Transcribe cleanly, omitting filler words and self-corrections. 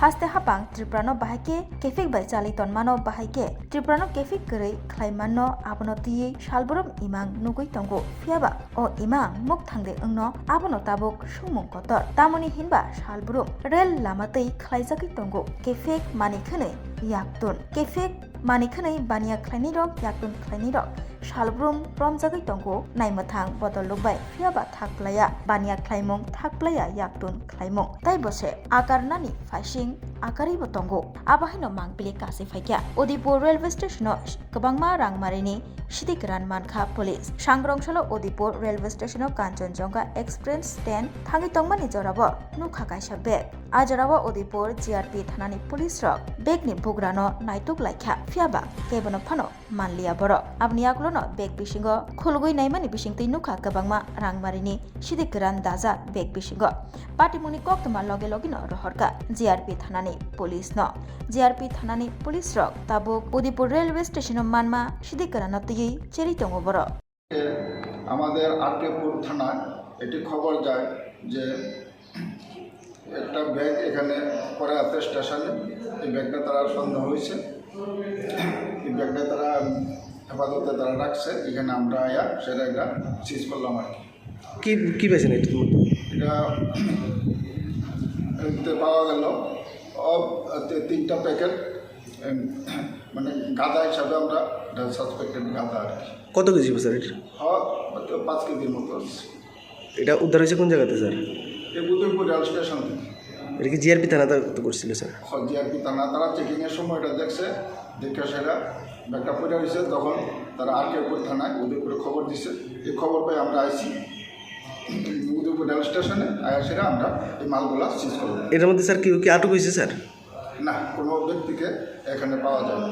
haste hapang triprano bahake kefik bai chali tonmano bahake triprano kefik gerei khlaimano abono tiye salborom imang nugui tongo phiaba o imang muk thangde ungno abono tabuk sumung kotor tamoni hinba salborom rel lamatei khlaijaki tongo kefik manikhane yaktun kefik manikhane baniya khlaini rok yaktun khlaini rok salbrum romjagai tongo naimathang bodol lukbai phiaba thaklaya baniya khlaimung thaklaya yaktun khlaimung tai bose akarnani faising akari bo tongo abahino mangpili kase phaikya Udipur railway station kabangma rangmarini sidigran mankha police sangrongshalo Udipur railway station Kanchenjunga express stand thangi tongmani jorabo nukha kaisa bag ajarawa Udipur GRP thanani police rok bag ni bugrano naituk laikha phiaba kebono phano manliya boro abni aklono bag bisingo khulgui naimani bisingtei nukha kabangma rangmarini sidigran daja bag bisingo patimuni koktoma loge logino rohorka GRP thanani police no GRP thanani police rok tabuk Udipur railway station manma sidigran tiyi cheri tongo boro আমাদের আরকেপুর থানায় একটি খবর যায় যে একটা bag এখানে পড়ে আছে স্টেশনে এই ব্যাগটা তারা সন্দেহ হয়েছে এই ব্যাগটা তারা হেফাজতে তারা রাখছে এখানে আমরা আয়া সেটা একটা সিজ করলাম আর কি কি পেয়েছেন এটা এটা পাওয়া গেল তিনটা প্যাকেট মানে গাঁদা হিসাবে আমরা সাসপেক্টেড গাঁদা আর কি কত কেজি স্যার এটা 5 কেজির মতো আছে এটা উদ্ধার হয়েছে কোন জায়গাতে স্যার এই উদয়পুর রেল স্টেশন থেকে এটা কি জিআরপি থানাতে করছিল স্যার জিআরপি থানা তারা চেকিংয়ের সময় এটা দেখছে দেখে সেটা ব্যাগটা পড়ে রয়েছে তখন তারা আরকেপুর থানায় উদয়পুরে খবর দিছে এই খবর পেয়ে আমরা আইছি উদয়পুর রেল স্টেশনে আয়া সেটা আমরা এই মালগুলা সিজ করব এর মধ্যে স্যার কি আটক হয়েছে স্যার না কোনো ব্যক্তিকে এখানে পাওয়া যায়